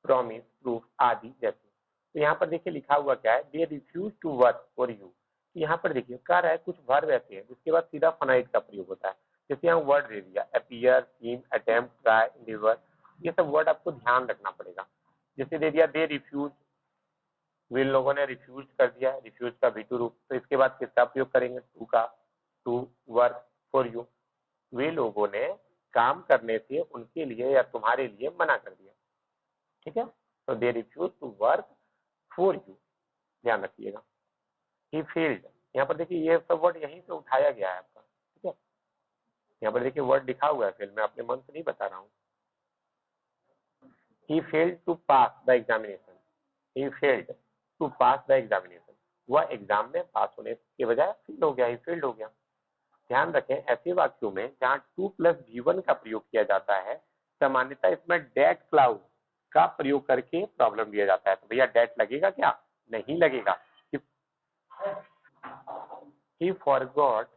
promise, proof आदि जैसे। तो यहाँ पर देखिए लिखा हुआ क्या है, they refuse to work for you। तो यहाँ पर देखिए कह रहा है कुछ वर्ब ऐसे हैं जिसके बाद सीधा फाइनाइट का प्रयोग होता है। जैसे यहाँ वर्ड दे दिया appear, seem, attempt, try, endeavor, ये सब वर्ड आपको ध्यान रखना पड़ेगा। जैसे दे दिया दे रिफ्यूज, वे लोगों ने रिफ्यूज कर दिया, रिफ्यूज का भी टू रूप, तो इसके बाद किसका प्रयोग करेंगे, टू का, टू वर्क फॉर यू, वे लोगों ने काम करने से उनके लिए या तुम्हारे लिए मना कर दिया, ठीक है। तो they refuse to work for you, ध्यान रखिएगा। ही फेल्ड, यहाँ पर देखिए ये सब वर्ड यहीं से उठाया गया है आपका, ठीक है। यहाँ पर देखिए वर्ड लिखा हुआ है फेल, मैं अपने मन से नहीं बता रहा हूँ। He failed to pass the examination, he failed to pass the examination, वह एग्जाम में पास होने के बजाय फेल हो गया, ही फेल्ड हो गया। ध्यान रखें ऐसे वाक्यों में जहां टू प्लस V1 का प्रयोग किया जाता है, सामान्यतः इसमें डेट क्लाउज का प्रयोग करके प्रॉब्लम दिया जाता है। तो भैया डेट लगेगा क्या, नहीं लगेगा। ही फॉरगॉट,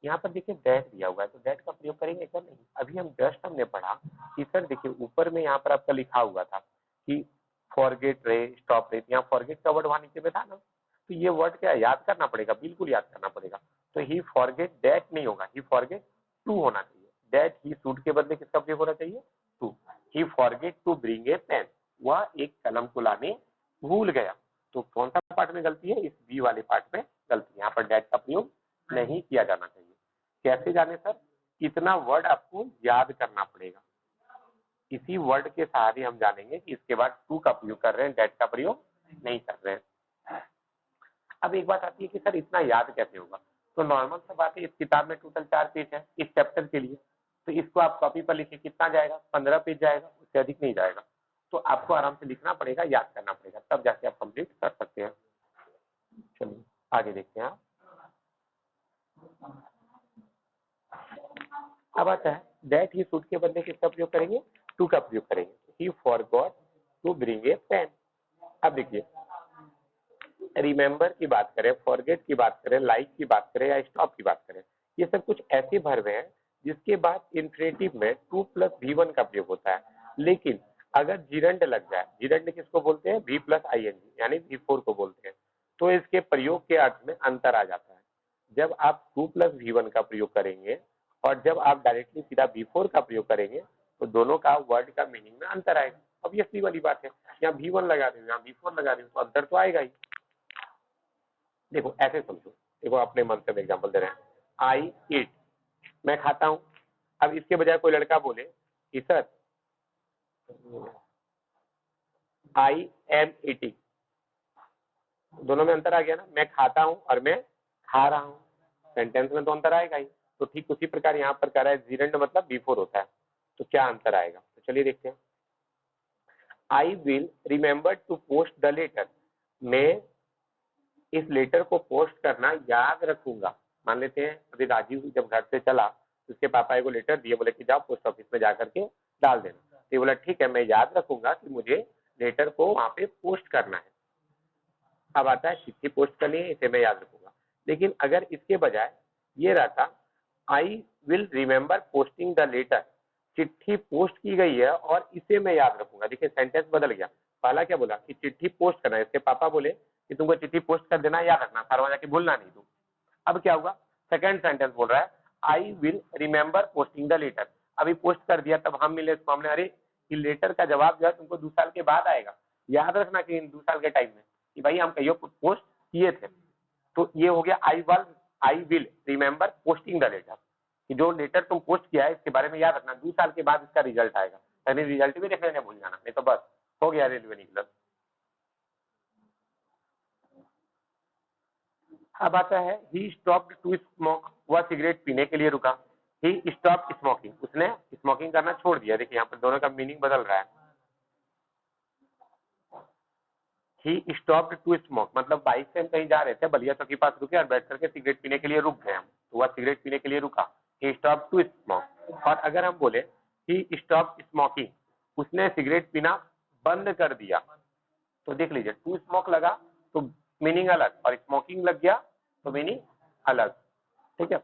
यहाँ पर देखिए डेट दिया हुआ है, तो डेट का प्रयोग करेंगे क्या, नहीं। अभी हम जस्ट हमने पढ़ा कि सर देखिए ऊपर में यहाँ पर आपका लिखा हुआ था कि फॉरगेट रे, स्टॉप रे, यहाँ फॉरगेट का वर्ड वहां नीचे में था ना, तो ये वर्ड क्या याद करना पड़ेगा, बिल्कुल याद करना पड़ेगा। तो ही फॉरगेट डेट नहीं होगा, ही फॉरगेट टू होना चाहिए। डेट ही सूट के बदले किसका प्रयोग होना चाहिए, to. He forget to bring a pen, वह एक कलम को लाने भूल गया। तो कौन सा पार्ट में गलती है, इस बी वाले पार्ट में गलती। यहाँ पर डेट का प्रयोग नहीं किया जाना चाहिए। कैसे जाने सर, कितना वर्ड आपको याद करना पड़ेगा, इसी वर्ड के सहारे हम जानेंगे कि इसके बाद टू का प्रयोग कर रहे हैं, डेट का प्रयोग नहीं कर रहे हैं। अब एक बात आती है कि सर इतना याद कैसे होगा, तो नॉर्मल सा बात है, इस किताब में टोटल 4 पेज है इस चैप्टर के लिए, तो इसको आप कॉपी पर लिखिए, कितना जाएगा, 15 पेज जाएगा, उससे अधिक नहीं जाएगा। तो आपको आराम से लिखना पड़ेगा, याद करना पड़ेगा, तब जाके आप कंप्लीट कर सकते हैं। चलिए आगे देखते हैं। अब आता है दैट ही शुड के बदले किसका प्रयोग करेंगे, टू का प्रयोग करेंगे। He forgot to bring a pen. अब देखिए रिमेंबर की बात करें, फॉरगेट की बात करें, लाइक की बात करें या स्टॉप की बात करें, ये सब कुछ ऐसे वर्ब हैं जिसके बाद इंफिनिटिव में टू प्लस V1 का प्रयोग होता है। लेकिन अगर जिरंड लग जाए, जिरंड किसको बोलते हैं, V प्लस ING यानी V4 को बोलते हैं, तो इसके प्रयोग के अर्थ में अंतर आ जाता है। जब आप टू प्लस V1 का प्रयोग करेंगे और जब आप डायरेक्टली सीधा V4 का प्रयोग करेंगे, तो दोनों का वर्ड का मीनिंग में अंतर आएगा। अब ये सी वाली बात है, यहाँ V1 लगा रहे हो, यहाँ V4 लगा रहे हो, तो अंतर तो आएगा ही। देखो ऐसे समझो, देखो अपने मन से एग्जाम्पल दे रहे हैं, आई ईट, मैं खाता हूं। अब इसके बजाय कोई लड़का बोले कि सर आई एम ईटिंग, दोनों में अंतर आ गया ना, मैं खाता हूं और मैं खा रहा हूं, सेंटेंस में तो अंतर आएगा ही। तो ठीक उसी प्रकार यहाँ पर कह रहा है जीरेंड मतलब बिफोर होता है, तो क्या अंतर आएगा, तो चलिए देखते हैं। I will remember to post the letter, मैं इस लेटर को पोस्ट करना याद रखूंगा। मान लेते हैं अभी राजीव जब घर से चला, उसके पापा को लेटर दिए, बोले कि जाओ पोस्ट ऑफिस में जाकर के डाल देना। तो ये बोला ठीक है, मैं याद रखूंगा कि मुझे लेटर को वहां पे पोस्ट करना है। अब आता है चिट्ठी पोस्ट करनी है, इसे मैं याद रखूंगा। लेकिन अगर इसके बजाय ये रहता I will remember posting the letter, चिट्ठी पोस्ट की गई है और इसे मैं याद रखूंगा। देखिए सेंटेंस बदल गया। पहला क्या बोला कि चिट्ठी पोस्ट करना है, इसके पापा बोले कि तुमको चिट्ठी पोस्ट कर देना, याद रखना, सारवा जाके भूलना नहीं तुम। अब क्या होगा, सेकंड सेंटेंस बोल रहा है I will remember posting the letter. अभी पोस्ट कर दिया, तब हम मिले इसको, हमने अरे कि लेटर का जवाब जो है तुमको 2 साल के बाद आएगा, याद रखना कि इन 2 साल के टाइम में कि भाई हम कहियो पोस्ट किए थे। तो ये हो गया I will remember posting the letter, कि जो लेटर तुम पोस्ट किया है इसके बारे में याद रखना, 2 साल के बाद इसका रिजल्ट आएगा, यानी रिजल्ट भी देखने भूल जाना, नहीं तो बस हो गया रेलवे निकल। अब आता है ही स्टॉप्ड टू स्मोक, वह सिगरेट पीने के लिए रुका। ही स्टॉप स्मोकिंग, उसने स्मोकिंग करना छोड़ दिया। देखिए यहाँ पर दोनों का मीनिंग बदल रहा है। ही स्टॉप्ड टू स्मोक मतलब बाइक से हम कहीं जा रहे थे, बलिया चौक के पास रुके और बैठ करके सिगरेट पीने के लिए रुक गए हम, तो वह सिगरेट पीने के लिए रुका। ही स्टॉप टू स्मोक। और अगर हम बोले ही स्टॉप स्मोकिंग, उसने सिगरेट पीना बंद कर दिया, तो देख लीजिए टू स्मोक लगा तो मीनिंग अलग, और स्मोकिंग लग गया तो मीनिंग अलग। ठीक है,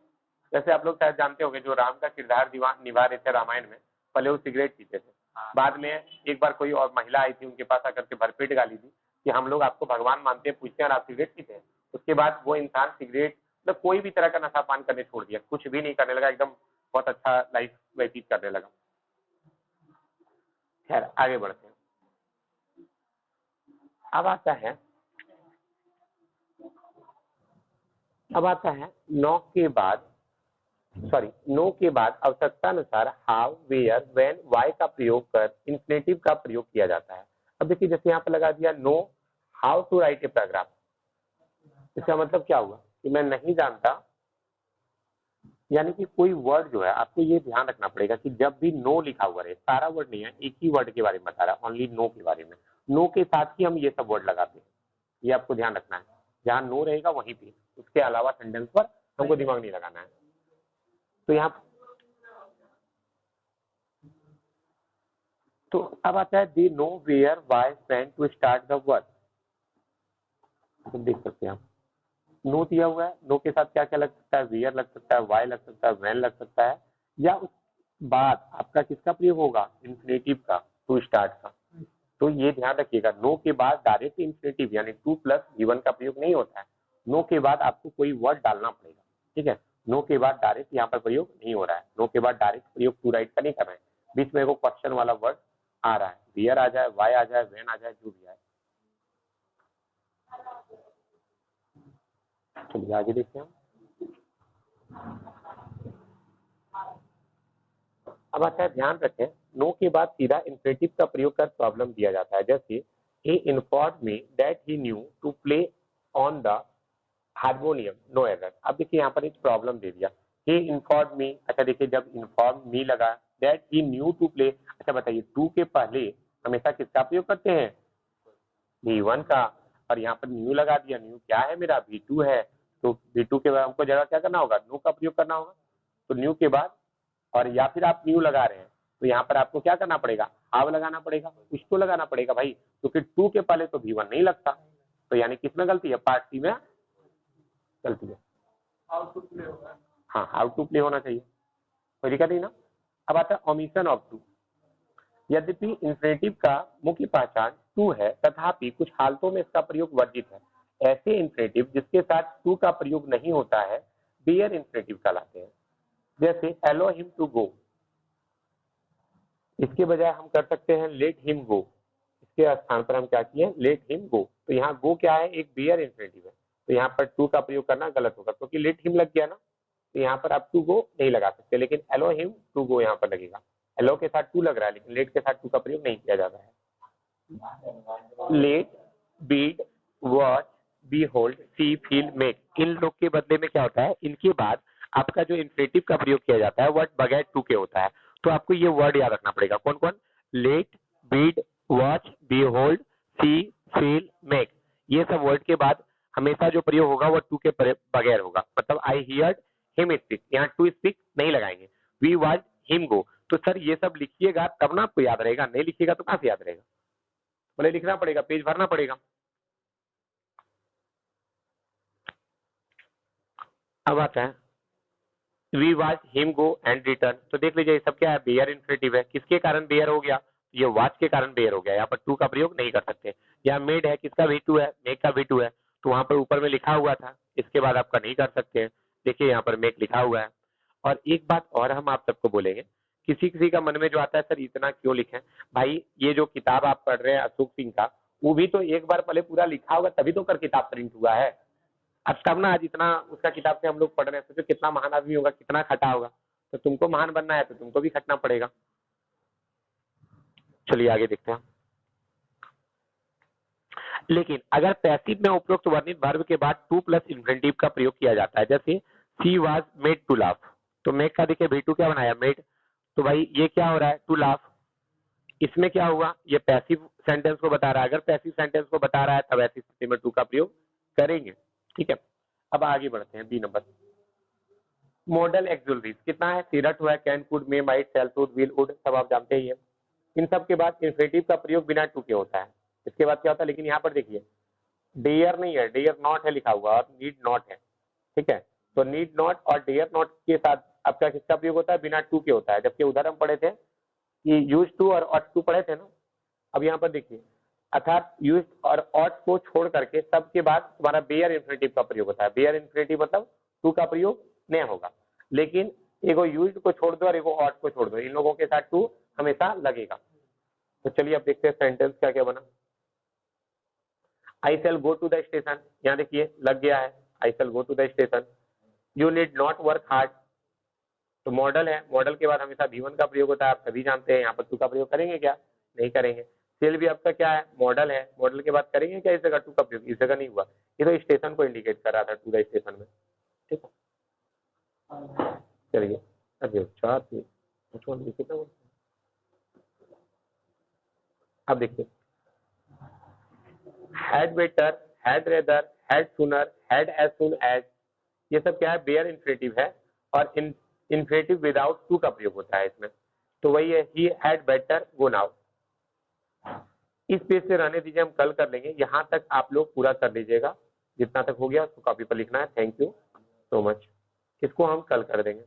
जैसे आप लोग शायद जानते होंगे जो राम का किरदार निभा रहे थे रामायण में, पहले वो सिगरेट पीते थे, बाद में एक बार कोई और महिला आई थी, उनके पास आकर के भरपेट गाली दी कि हम लोग आपको भगवान मानते हैं, पूछते हैं और आप सिगरेट पीते हैं। उसके बाद वो इंसान सिगरेट मतलब कोई भी तरह का नशा पान करने छोड़ दिया, कुछ भी नहीं करने लगा, एकदम बहुत अच्छा लाइफ व्यतीत करने लगा। खैर आगे बढ़ते हैं। अब आता है नो के बाद आवश्यकता अनुसार हाउ, वेयर, व्हेन, व्हाई का प्रयोग कर इंफिनिटिव का प्रयोग किया जाता है। अब देखिए जैसे यहाँ पर लगा दिया know how to write a paragraph, इसका मतलब क्या हुआ कि मैं नहीं जानता, यानी कि कोई वर्ड जो है आपको ये ध्यान रखना पड़ेगा कि जब भी नो लिखा हुआ रहे, सारा वर्ड नहीं है, एक ही वर्ड के बारे में बता रहा है, ओनली नो के बारे में, नो के साथ ही हम ये सब वर्ड लगाते हैं, ये आपको ध्यान रखना है। जहां नो रहेगा वहीं पे, उसके अलावा सेंटेंस पर हमको दिमाग नहीं लगाना है। तो यहाँ तो अब आता है they know where, why, when to start the word. तो देख सकते हैं आप नो दिया हुआ है, नो के साथ क्या क्या लग सकता है, वेयर लग सकता है, वाई लग सकता है, व्हेन लग सकता है, या उस बाद आपका किसका प्रयोग होगा, इंफिनिटिव का, टू स्टार्ट का। तो ये ध्यान रखिएगा, नो के बाद डायरेक्ट इंफिनिटिव यानी टू प्लस गिवन का प्रयोग नहीं होता है, नो के बाद आपको कोई वर्ड डालना पड़ेगा। ठीक है, नो के बाद डायरेक्ट यहाँ पर प्रयोग नहीं हो रहा है, नो के बाद डायरेक्ट प्रयोग टू राइट का नहीं कर रहे हैं, बीच में वो क्वेश्चन वाला वर्ड आ रहा है, वेयर आ जाए, वाई आ जाए, व्हेन आ जाए, जो भी आए। चलिए आगे देखते हैं। अब आता है ध्यान रखें, नो के बाद सीधा इंफिनिटिव का प्रयोग कर प्रॉब्लम दिया जाता है, जैसे he informed me that he knew to play on the harmonium, no error. अब देखिए यहाँ पर एक प्रॉब्लम दे दिया, he informed me। अच्छा देखिए जब inform me लगा, that he knew to play, अच्छा बताइए टू के पहले हमेशा किसका प्रयोग करते हैं, V1 का, और यहाँ पर न्यू लगा दिया, न्यू क्या है मेरा, V2 है, तो V2 के बाद हमको जगह क्या करना होगा, नो का प्रयोग करना होगा। तो न्यू के बाद, और या फिर आप न्यू लगा रहे हैं तो यहाँ पर आपको क्या करना पड़ेगा, हाव लगाना पड़ेगा, कुछ तो लगाना पड़ेगा भाई, क्योंकि टू के पहले तो V1 नहीं लगता। तो यानी किसमें गलती है, पार्ट सी में गलती है, हाँ हाउ टू प्ले होना चाहिए, कोई दिक्कत नहीं ना। अब आता है ओमिशन ऑफ टू। यद्यपि इंफिनिटिव का मुख्य पहचान टू है, तथापि कुछ हालतों में इसका प्रयोग वर्जित है। ऐसे इंफिनिटिव जिसके साथ टू का प्रयोग नहीं होता है बियर इंफिनिटिव कहलाते हैं, जैसे अलो हिम टू गो, इसके बजाय हम कर सकते हैं लेट हिम गो, इसके स्थान पर हम क्या किए, लेट हिम गो। तो यहाँ गो क्या है, एक बियर इंफिनिटिव है, तो यहाँ पर टू का प्रयोग करना गलत होगा, क्योंकि लेट हिम लग गया ना, तो यहाँ पर आप टू गो नहीं लगा सकते, लेकिन एलो हिम टू गो यहाँ पर लगेगा। एलो के साथ टू लग रहा है, लेकिन लेट के साथ टू का प्रयोग नहीं किया जाता है। Let, Beed, watch, B hold, see, feel, make, इन लोग के बदले में क्या होता है, इनके बाद आपका जो इंफिनिटिव का प्रयोग किया जाता है वर्ड बगैर टू के होता है। तो आपको ये वर्ड याद रखना पड़ेगा, कौन कौन, let, Beed, watch, B hold, see, feel, make, ये सब वर्ड के बाद हमेशा जो प्रयोग होगा वो टू के बगैर होगा। मतलब आई हियर्ड हिम स्पीक, यहाँ टू स्पीक नहीं लगाएंगे, वी वॉच हिम गो। तो सर ये सब लिखिएगा तब ना आपको याद रहेगा, नहीं लिखिएगा तो कहाँ से याद रहेगा, बोले लिखना पड़ेगा, पेज भरना पड़ेगा। अब आता है we watch him go and return. तो देख लीजिए ये सब क्या है, बेयर इन्फिनेटिव है। किसके कारण बेयर हो गया, ये वॉच के कारण बेयर हो गया। यहाँ पर टू का प्रयोग नहीं कर सकते। यहाँ मेड है, किसका भी टू है, मेक का भी टू है, तो वहां पर ऊपर में लिखा हुआ था, इसके बाद आपका नहीं कर सकते हैं। देखिए यहाँ पर मेक लिखा हुआ है। और एक बात और हम आप सबको बोलेंगे, किसी किसी का मन में जो आता है सर इतना क्यों लिखें, भाई ये जो किताब आप पढ़ रहे हैं अशोक सिंह का, वो भी तो एक बार पहले पूरा लिखा होगा तभी तो कर किताब प्रिंट हुआ है। अब तब ना आज इतना उसका किताब से हम लोग पढ़ रहे हैं, सोचो कितना महान आदमी होगा, कितना खटा होगा। तो तुमको महान बनना है तो तुमको भी खटना पड़ेगा। चलिए आगे देखते हैं। लेकिन अगर पैसिव में उपरोक्त वर्णित वर्ब के बाद टू प्लस इन्फिनेटिव का प्रयोग किया जाता है, जैसे she was made to laugh, तो मेक का देखिए V2 क्या बनाया, मेड। तो भाई ये क्या हो रहा है, टू लाफ। इसमें क्या हुआ, ये पैसिव सेंटेंस को बता रहा है। अगर पैसिव सेंटेंस को बता रहा है तब ऐसी स्थिति में टू का प्रयोग करेंगे। ठीक है, अब आगे बढ़ते हैं। बी नंबर, मॉडल एक्सुलरीज कितना है, सीरट हुआ, can, could, may, might, shall, should, will, would, सब आप जानते ही है। इन सब के बाद इन्फिनेटिव का प्रयोग बिना टू के होता है। इसके बाद क्या होता है, लेकिन यहाँ पर देखिए डेयर नहीं है, डेयर नॉट है लिखा हुआ और नीड नॉट है। ठीक है, तो नीड नॉट और डेयर नॉट के साथ आपका किसका प्रयोग होता है, बिना टू के होता है। जबकि उधर हम पढ़े थे कि यूज टू और ऑट टू पढ़े थे ना। अब यहाँ पर देखिए, अर्थात यूज और ऑट को छोड़ करके सबके बाद तुम्हारा बेयर इन्फिनेटिव का प्रयोग होता है। बेयर इन्फिनेटिव मतलब टू का प्रयोग नहीं होगा, लेकिन एगो यूज को छोड़ दो और एगो ऑट को छोड़ दो, इन लोगों के साथ टू हमेशा लगेगा। तो चलिए अब देखते हैं सेंटेंस क्या क्या बना। I shall go to the station, यहाँ देखिए लग गया है, I shall go to the station. You need not work hard, तो मॉडल है, मॉडल के बाद हमेशा V1 का प्रयोग होता है, आप सभी जानते हैं। यहाँ पर टू का प्रयोग करेंगे क्या, नहीं करेंगे। सेल भी आपका क्या है, मॉडल है, मॉडल के बाद करेंगे क्या इस जगह टू का प्रयोग, इस जगह नहीं हुआ। ये तो स्टेशन को इंडिकेट कर रहा था, टू द स्टेशन में। ठीक है, चलिए अभी चार अब देखिए, had better, had rather, had sooner, had as soon as, ये सब क्या है, बेयर इन्फिनेटिव है। और इन्फिनेटिव विदाउट टू का प्रयोग होता है इसमें। तो वही है, he had better go now. इस पेज से रहने दीजिए, हम कल कर लेंगे। यहाँ तक आप लोग पूरा कर लीजिएगा, जितना तक हो गया उसको कॉपी पर लिखना है। थैंक यू सो मच, इसको हम कल कर देंगे।